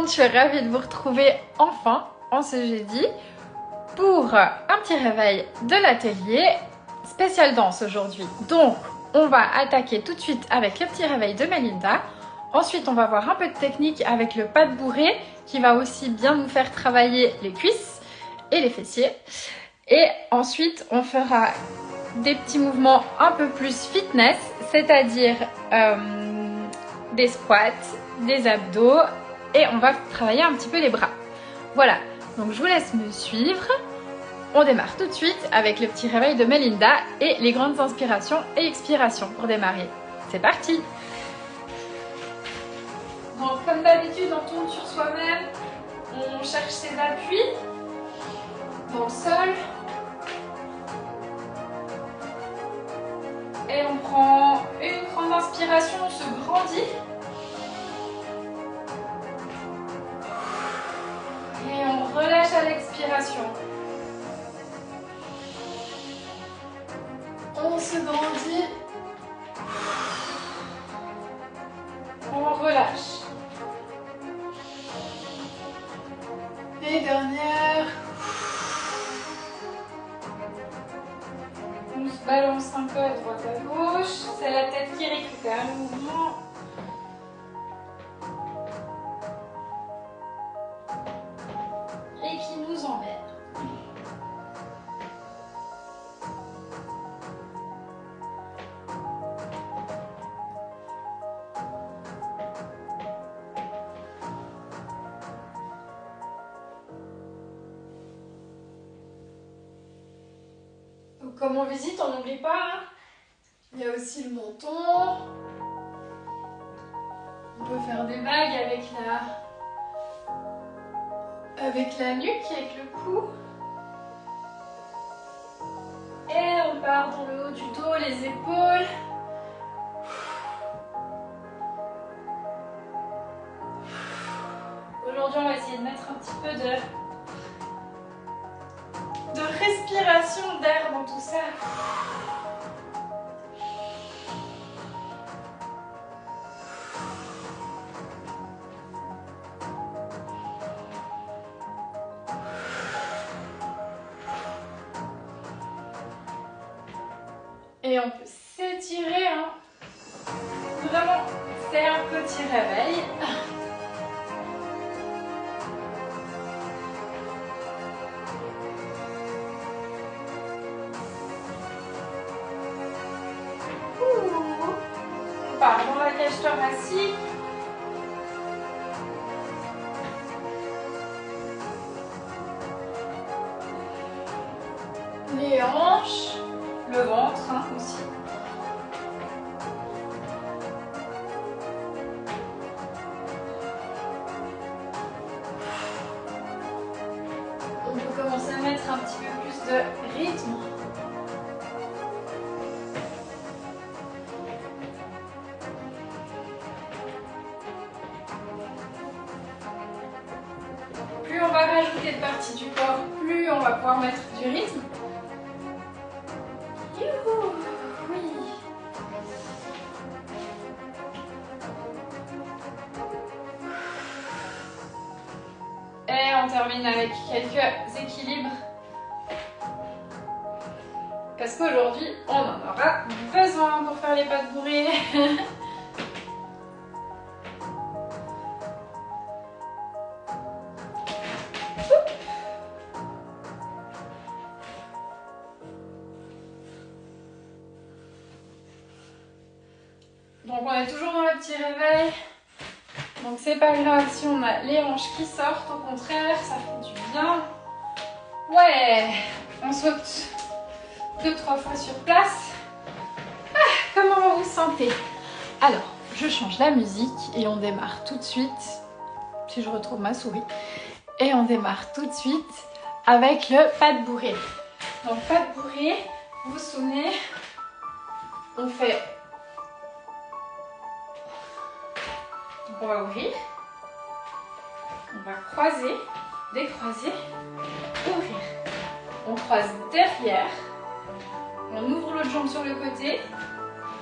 monde, je suis ravie de vous retrouver enfin en ce jeudi pour un petit réveil de l'atelier spécial danse aujourd'hui. Donc on va attaquer tout de suite avec le petit réveil de Melinda. Ensuite on va voir un peu de technique avec le pas de bourrée qui va aussi bien nous faire travailler les cuisses et les fessiers. Et ensuite on fera des petits mouvements un peu plus fitness, c'est-à-dire des squats, des abdos et on va travailler un petit peu les bras. Voilà, donc je vous laisse me suivre. On démarre tout de suite avec le petit réveil de Melinda et les grandes inspirations et expirations pour démarrer. C'est parti! Donc comme d'habitude, on tourne sur soi-même, on cherche ses appuis dans le sol. Et on prend une grande inspiration, on se grandit. Et on relâche à l'expiration. On se grandit. On relâche. Et dernière. On se balance un peu à droite à gauche. C'est la tête qui récupère le mouvement. Et qui nous emmène. Donc, comme on visite, on n'oublie pas, hein. Il y a aussi le menton. On peut faire des vagues avec la nuque, avec le cou. Et on part dans le haut du dos, les épaules. Aujourd'hui, on va essayer de mettre un petit peu de respiration, d'air dans tout ça. Et on peut s'étirer, hein. Vraiment, c'est un petit réveil. On part dans la cage thoracique. Les hanches, le ventre, hein, aussi. On peut commencer à mettre un petit peu plus de rythme. Plus on va rajouter de parties du corps, plus on va pouvoir mettre du rythme. Youhou, oui. Et on termine avec quelques équilibres. Parce qu'aujourd'hui, on en aura besoin pour faire les pas de bourrée. Donc on est toujours dans le petit réveil. Donc c'est pas grave si on a les hanches qui sortent, au contraire, ça fait du bien. Ouais, on saute 2-3 fois sur place. Ah, comment vous vous sentez? Alors, je change la musique et on démarre tout de suite, si je retrouve ma souris. Et on démarre tout de suite avec le pas de bourrée. Donc pas de bourrée, vous vous souvenez, on fait... Donc on va ouvrir, on va croiser, décroiser, ouvrir. On croise derrière, on ouvre l'autre jambe sur le côté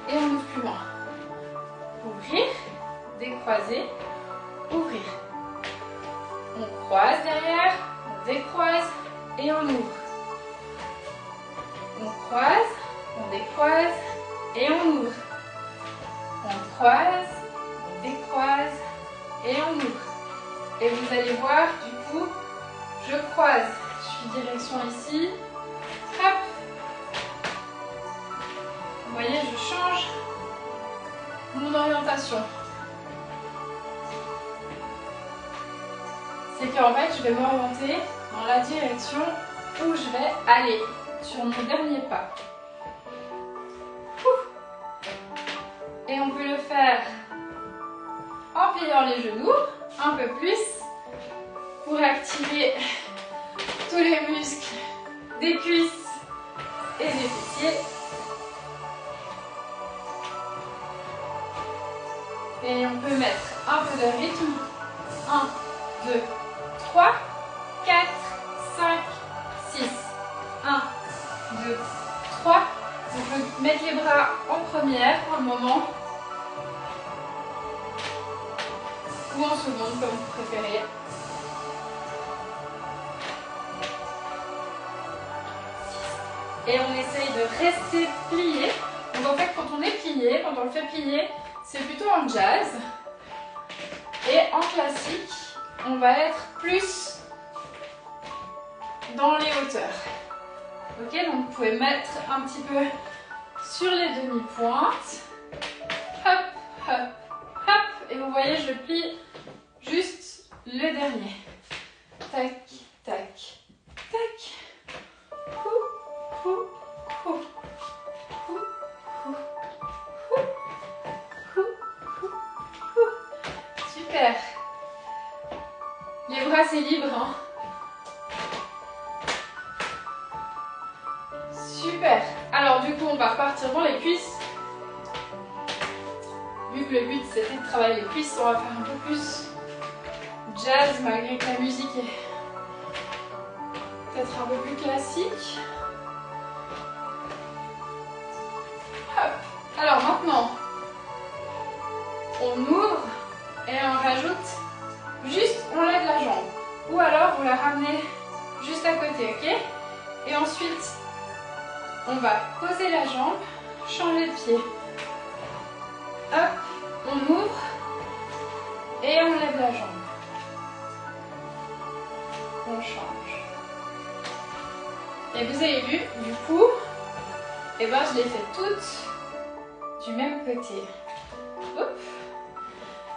et on ouvre plus loin. Ouvrir, décroiser, ouvrir. On croise derrière, on décroise et on ouvre. On croise, on décroise et on ouvre. On croise, on décroise et on ouvre. Et vous allez voir, du coup, je croise. Je suis direction ici. Hop. Vous voyez, je change mon orientation. C'est qu'en fait, je vais m'orienter dans la direction où je vais aller sur mon dernier pas. Et on peut le faire en pliant les genoux un peu plus pour activer tous les muscles des cuisses et des fessiers. Et on peut mettre un peu de rythme. 1, 2, 3, 4, 5, 6. 1, 2, 3. On peut mettre les bras en première pour le moment. Ou en seconde, comme vous préférez. Et on essaye de rester plié. Donc en fait, quand on est plié, quand on le fait plier, c'est plutôt en jazz. Et en classique, on va être plus dans les hauteurs. Ok, donc vous pouvez mettre un petit peu sur les demi-pointes. Hop, hop, hop. Et vous voyez, je plie juste le dernier. Tac, tac, tac. Hou, hou, hou. Hou, hou, hou. Hou, hou, hou. Super. Les bras, c'est libre, hein. Super. Alors du coup, on va repartir dans les cuisses. Vu que le but c'était de travailler les cuisses, on va faire un peu plus jazz malgré que la musique est peut-être un peu plus classique. Hop. Alors maintenant, on ouvre et on rajoute juste, on lève la jambe. Ou alors vous la ramenez juste à côté, ok? Et ensuite, on va poser la jambe, changer de pied. Hop, on ouvre et on lève la jambe. On change. Et vous avez vu, du coup, et ben je les fais toutes du même côté. Hop.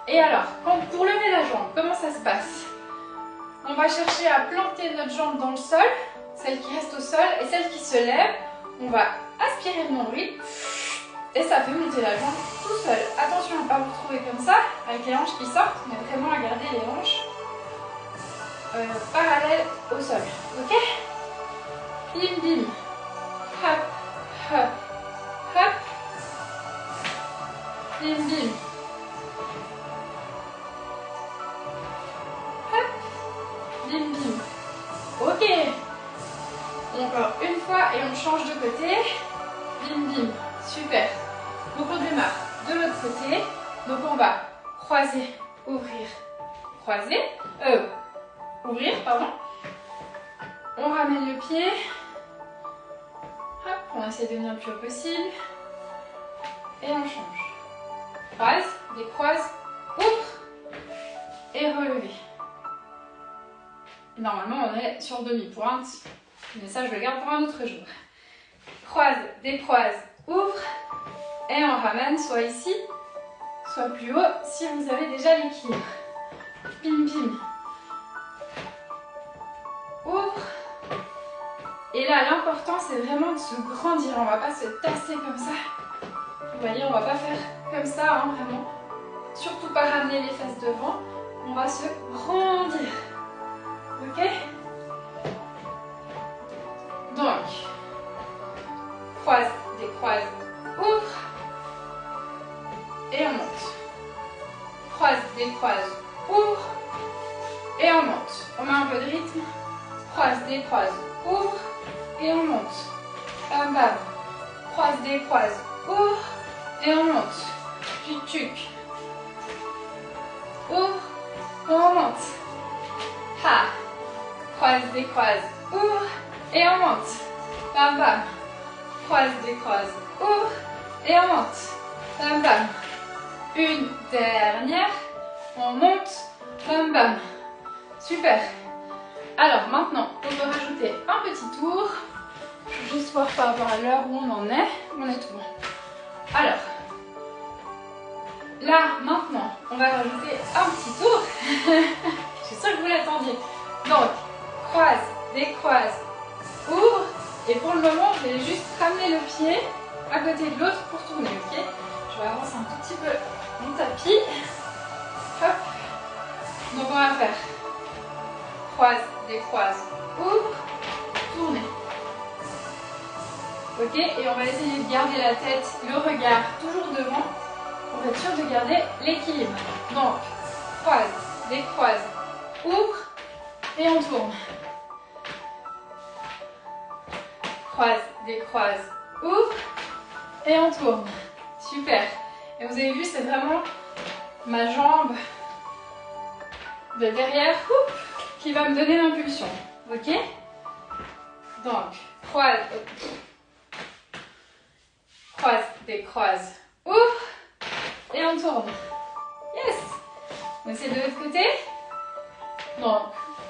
Et alors, pour lever la jambe, comment ça se passe? On va chercher à planter notre jambe dans le sol, celle qui reste au sol, et celle qui se lève, on va aspirer le nombril et ça fait monter la jambe tout seul. Attention à ne pas vous retrouver comme ça, avec les hanches qui sortent, mais vraiment à garder les hanches parallèles au sol. Ok? Bim bim. Hop, hop, hop. Bim bim. Hop. Bim bim. Ok. Encore une fois et on change de côté. Bim bim. Super. Donc on démarre de l'autre côté. Donc on va croiser, ouvrir, croiser. Ouvrir, pardon. On ramène le pied. Hop, on essaie de venir le plus haut possible. Et on change. Croise, décroise, ouvre et relever. Normalement on est sur demi-pointe. Mais ça, je le garde pour un autre jour. Croise, décroise, ouvre. Et on ramène soit ici, soit plus haut si vous avez déjà l'équilibre. Bim, bim. Ouvre. Et là, l'important, c'est vraiment de se grandir. On ne va pas se tasser comme ça. Vous voyez, on ne va pas faire comme ça, hein, vraiment. Surtout pas ramener les fesses devant. On va se grandir. Ok ? Donc, croise, décroise, ouvre. Et on monte. Croise, décroise, ouvre. Et on monte. On met un peu de rythme. Croise, décroise, ouvre. Et on monte. Bam, bam. Croise, décroise, ouvre. Et on monte. Tuc, tuc. Ouvre. On monte. croise, décroise, ouvre, et on monte. Bam, bam. Croise, décroise, ouvre, et on monte. Bam, bam. Une dernière. On monte. Bam, bam. Super. Alors maintenant, on peut rajouter un petit tour. Je vais juste voir par rapport à l'heure où on en est. On est tout bon. Alors, là, maintenant, on va rajouter un petit tour. Je suis sûre que vous l'attendiez. Donc, croise, décroise, ouvre. Et pour le moment, je vais juste ramener le pied à côté de l'autre pour tourner, ok? Je vais avancer un tout petit peu mon tapis. Hop. Donc, on va faire croise, décroise, ouvre, tourner. Ok? Et on va essayer de garder la tête, le regard toujours devant pour être sûr de garder l'équilibre. Donc, croise, décroise, ouvre et on tourne. Croise, décroise, ouvre et on tourne. Super. Et vous avez vu, c'est vraiment ma jambe de derrière qui va me donner l'impulsion. Ok? Donc, croise, décroise, ouvre et on tourne. Yes! On essaie de l'autre côté. Donc,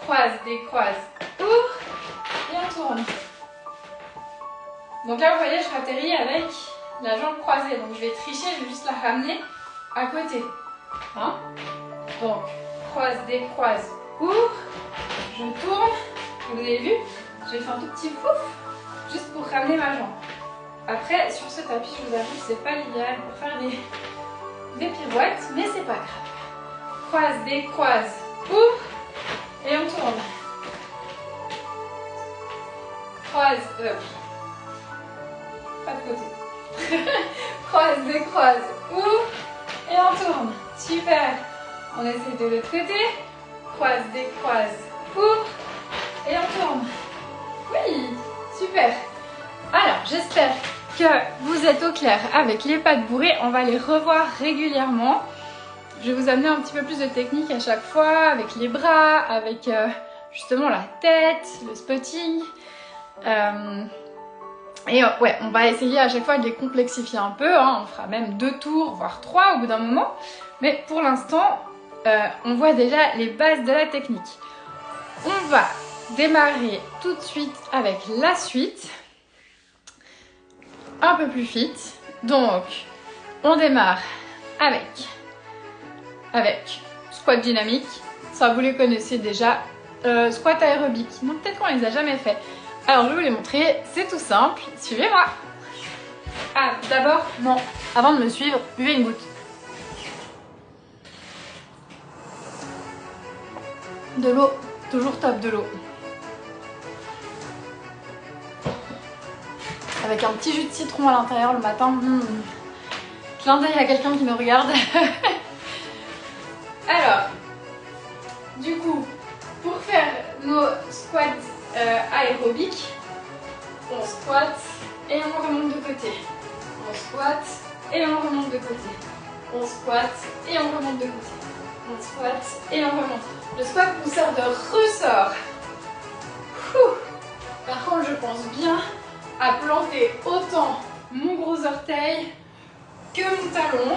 croise, décroise, ouvre et on tourne. Donc là, vous voyez, je ratterris avec la jambe croisée. Donc, je vais tricher, je vais juste la ramener à côté. Hein? Donc, croise, décroise, ouvre. Je tourne. Vous avez vu? J'ai fait un tout petit pouf juste pour ramener ma jambe. Après, sur ce tapis, je vous avoue que c'est pas l'idéal pour faire des pirouettes, mais c'est pas grave. Croise, décroise, ouvre et on tourne. Croise, pas de côté. Croise, décroise, ouvre et on tourne. Super. On essaie de l'autre côté. Croise, décroise, ouvre et on tourne. Oui, super. Alors, j'espère que vous êtes au clair avec les pattes bourrées. On va les revoir régulièrement. Je vais vous amener un petit peu plus de technique à chaque fois, avec les bras, avec justement la tête, le spotting. Ouais, on va essayer à chaque fois de les complexifier un peu. Hein. On fera même 2 tours, voire 3 au bout d'un moment. Mais pour l'instant, on voit déjà les bases de la technique. On va démarrer tout de suite avec la suite. Un peu plus fit. Donc, on démarre avec squat dynamique. Ça, vous les connaissez déjà. Squat aérobique. Non, peut-être qu'on les a jamais fait. Alors, je vais vous les montrer. C'est tout simple. Suivez-moi. Ah, d'abord, non. Avant de me suivre, buvez une goutte. De l'eau. Toujours top de l'eau. Avec un petit jus de citron à l'intérieur le matin. Clin d'œil à quelqu'un qui me regarde. Alors, du coup, pour faire nos squats aérobiques, on squatte et on remonte de côté. On squatte et on remonte de côté. On squatte et on remonte de côté. On squatte et on remonte. Le squat nous sert de ressort. Par contre, je pense bien à planter autant mon gros orteil que mon talon,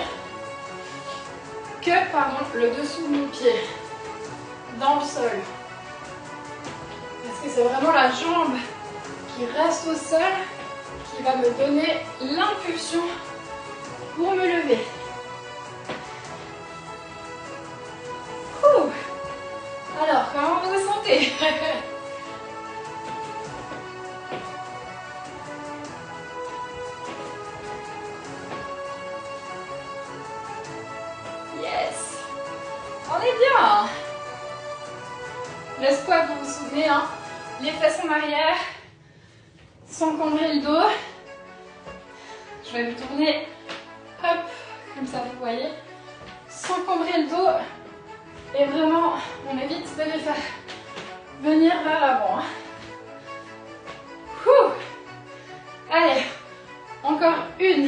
que le dessous de mon pied dans le sol. Parce que c'est vraiment la jambe qui reste au sol qui va me donner l'impulsion pour me lever. Alors, comment vous vous sentez? Yes! On est bien! Le squat, vous vous souvenez, hein? Les fesses en arrière, sans combrer le dos. Je vais me tourner, hop, comme ça, vous voyez, sans combrer le dos. Et vraiment, on évite de les faire venir vers l'avant. Allez, encore une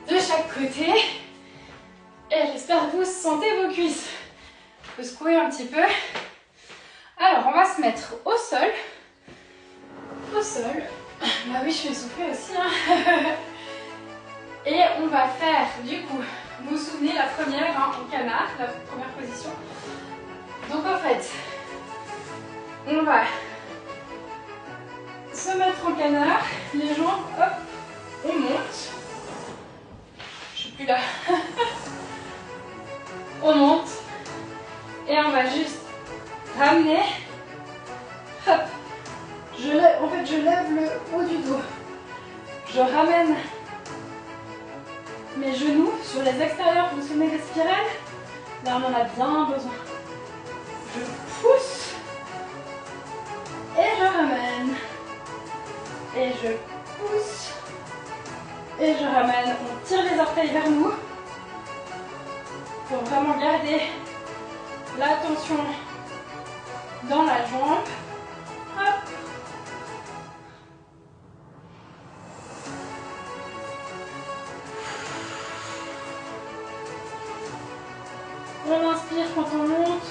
de chaque côté. Et j'espère que vous sentez vos cuisses. Vous secouez un petit peu. Alors, on va se mettre au sol. Au sol. Bah oui, je suis essoufflée aussi. Hein. Et on va faire, du coup, vous vous souvenez, la première hein, au canard, la première position. Donc en fait, on va se mettre en canard, les jambes, hop, on monte. Je suis plus là. On monte. Et on va juste ramener. Hop. En fait, je lève le haut du dos. Je ramène mes genoux sur les extérieurs. Vous vous souvenez des spirales? Là, on en a bien besoin. Je pousse. Et je ramène. Et je pousse. Et je ramène. On tire les orteils vers nous. Pour vraiment garder la tension dans la jambe. Hop. On inspire quand on monte.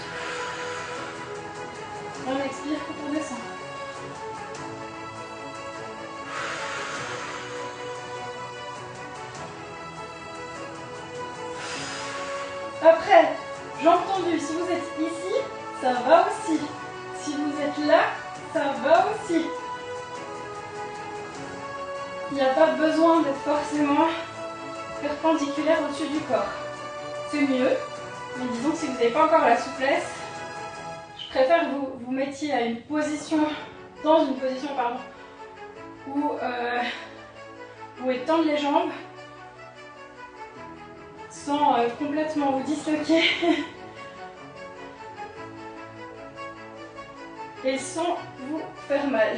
On expire quand on descend. Après, jambes tendues, si vous êtes ici, ça va aussi. Si vous êtes là, ça va aussi. Il n'y a pas besoin d'être forcément perpendiculaire au-dessus du corps. C'est mieux, mais disons que si vous n'avez pas encore la souplesse, je préfère que vous vous mettiez à une position, dans une position pardon, où vous pouvez tendre les jambes sans complètement vous disloquer et sans vous faire mal.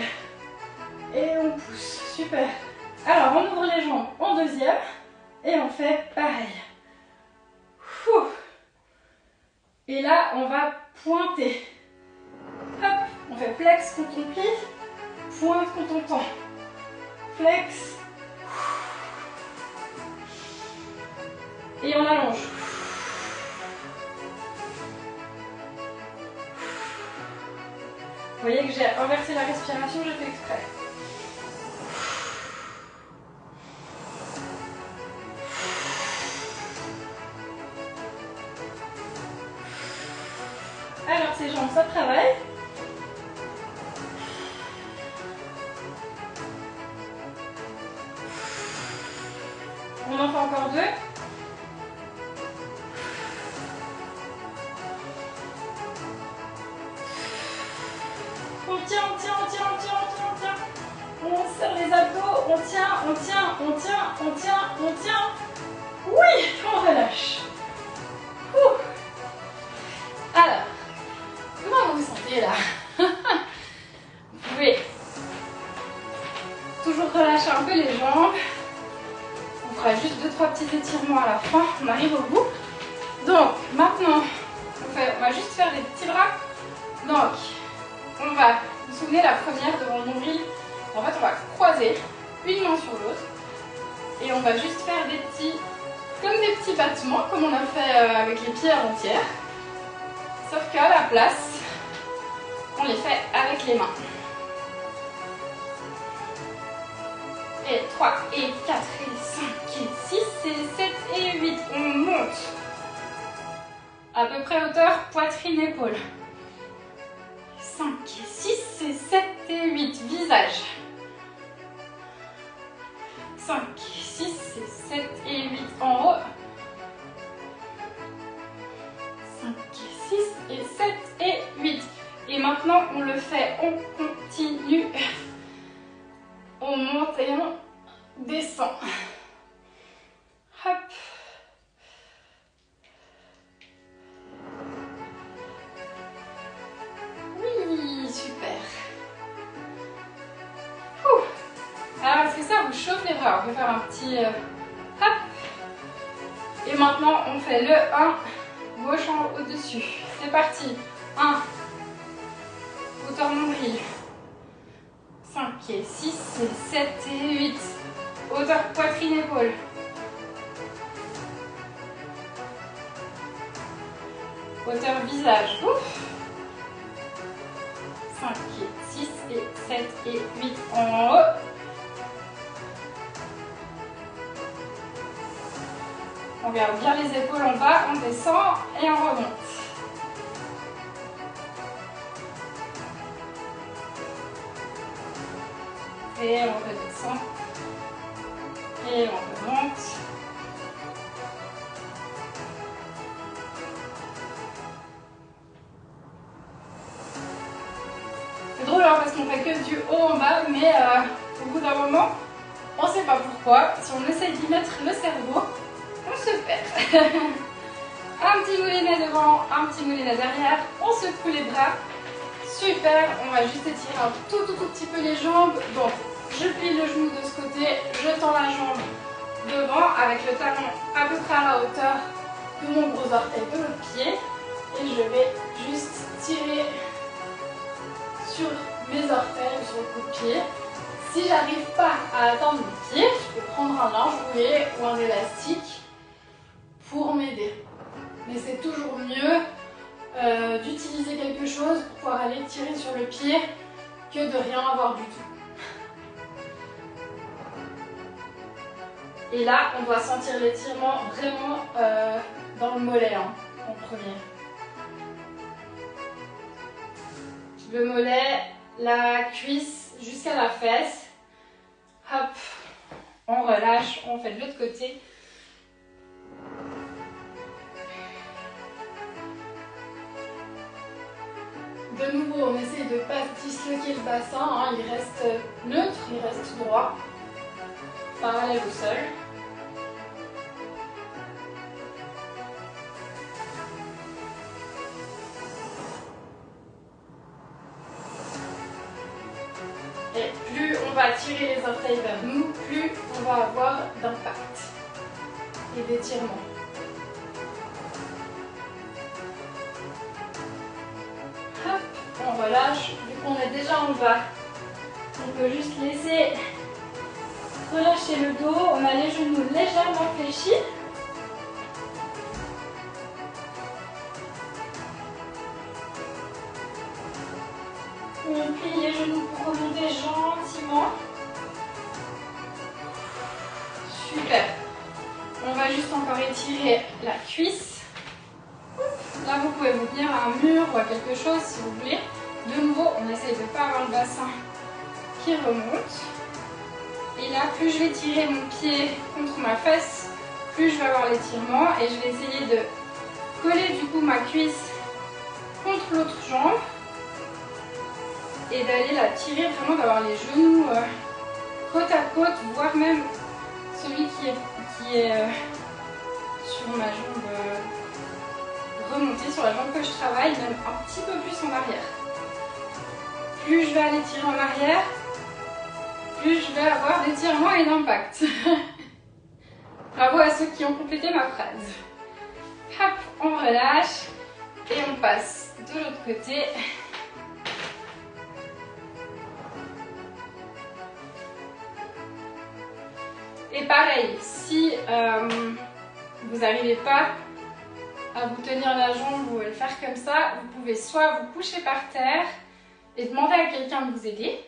Et on pousse, super. Alors on ouvre les jambes en deuxième et on fait pareil. Et là on va pointer. Hop, on fait flex quand on plie, pointe quand on tend. Flex. Et on allonge. Vous voyez que j'ai inversé la respiration, j'ai fait exprès. Alors ces jambes, ça travaille. On en fait encore deux. On tient, on tient, on tient, on tient, on tient, on tient. On serre les abdos, on tient, on tient, on tient, on tient, on tient. Oui, on relâche. Alors, comment vous vous sentez là? Vous pouvez toujours relâcher un peu les jambes. On fera juste 2-3 petits étirements à la fin, on arrive au bout. Donc maintenant, on va juste faire des petits bras. Donc, on va, vous vous souvenez la première devant le nombril, en fait on va croiser une main sur l'autre et on va juste faire des petits, comme des petits battements comme on a fait avec les pieds avant-hier. Sauf qu'à la place, on les fait avec les mains. Et 3, et 4, et 5, et 6, et 7, et 8. On monte. À peu près hauteur poitrine-épaule. 5, et 6, et 7, et 8. Visage. 5, et 6, et 7, et 8. En haut. 5, et 6, et 7, et 8. Et maintenant, on le fait, on continue. On monte et on descend. Hop. Oui, super. Alors, est-ce que ça vous chauffe les bras? On peut faire un petit... hop. Et maintenant, on fait le 1, gauche en haut au-dessus. C'est parti. 1. Hauteur nombril. 5 et 6 et 7 et 8. Hauteur poitrine-épaule. Hauteur visage. Ouf. 5 et 6 et 7 et 8 en haut. On garde bien les épaules en bas, on descend et on remonte. Et on redescend. Et on remonte. C'est drôle hein, parce qu'on fait que du haut en bas, mais au bout d'un moment, on ne sait pas pourquoi. Si on essaye d'y mettre le cerveau, on se perd. Un petit moulinet devant, un petit moulinet derrière. On secoue les bras. Super, on va juste étirer un tout petit peu les jambes. Donc, je plie le genou de ce côté, je tends la jambe devant avec le talon à peu près à la hauteur de mon gros orteil de l'autre pied. Et je vais juste tirer sur mes orteils ou sur le coup de pied. Si j'arrive pas à atteindre mes pieds, je peux prendre un linge roulé ou un élastique pour m'aider. Mais c'est toujours mieux d'utiliser quelque chose pour pouvoir aller tirer sur le pied que de rien avoir du tout. Et là, on doit sentir l'étirement vraiment dans le mollet hein, en premier. Le mollet, la cuisse jusqu'à la fesse. Hop, on relâche, on fait de l'autre côté. De nouveau, on essaye de ne pas disloquer le bassin, hein. Il reste neutre, il reste droit, parallèle au sol. Et plus on va tirer les orteils vers nous, plus on va avoir d'impact et d'étirement. Hop, on relâche. Vu qu'on est déjà en bas, on peut juste laisser relâcher le dos. On a les genoux légèrement fléchis. On plie les genoux pour remonter gentiment. Super. On va juste encore étirer la cuisse. Là, vous pouvez vous tenir à un mur ou à quelque chose si vous voulez. De nouveau, on essaye de ne pas avoir le bassin qui remonte. Et là, plus je vais tirer mon pied contre ma fesse, plus je vais avoir l'étirement. Et je vais essayer de coller du coup ma cuisse contre l'autre jambe. Et d'aller la tirer, vraiment d'avoir les genoux côte à côte, voire même celui qui est sur ma jambe remontée, sur la jambe que je travaille, même un petit peu plus en arrière. Plus je vais aller tirer en arrière, plus je vais avoir d'étirement et d'impact. Bravo à ceux qui ont complété ma phrase. Hop, on relâche et on passe de l'autre côté. Et pareil, si vous n'arrivez pas à vous tenir la jambe ou à le faire comme ça, vous pouvez soit vous coucher par terre et demander à quelqu'un de vous aider,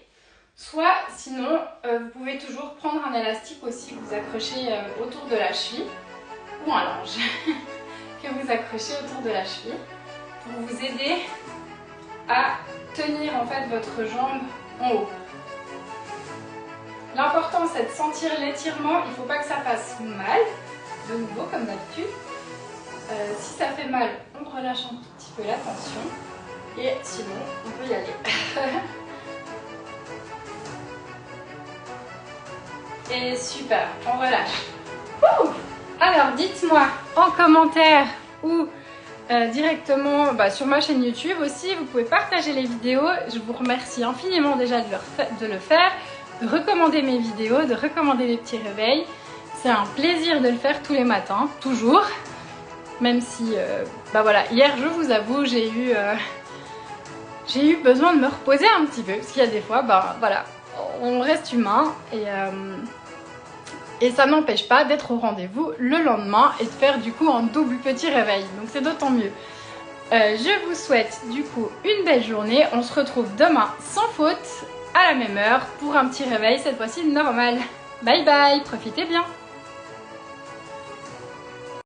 soit sinon vous pouvez toujours prendre un élastique aussi que vous accrochez autour de la cheville ou un linge que vous accrochez autour de la cheville pour vous aider à tenir en fait votre jambe en haut. L'important c'est de sentir l'étirement, il ne faut pas que ça fasse mal, de nouveau comme d'habitude. Si ça fait mal, on relâche un tout petit peu la tension et sinon on peut y aller. Et super, on relâche. Alors dites-moi en commentaire ou directement sur ma chaîne YouTube aussi, vous pouvez partager les vidéos. Je vous remercie infiniment déjà de le faire, de recommander mes vidéos, de recommander les petits réveils. C'est un plaisir de le faire tous les matins, toujours. Même si, voilà, hier je vous avoue, j'ai eu besoin de me reposer un petit peu. Parce qu'il y a des fois, voilà, on reste humain et ça n'empêche pas d'être au rendez-vous le lendemain et de faire du coup un double petit réveil. Donc c'est d'autant mieux. Je vous souhaite du coup une belle journée. On se retrouve demain sans faute à la même heure pour un petit réveil, cette fois-ci normal. Bye bye, profitez bien.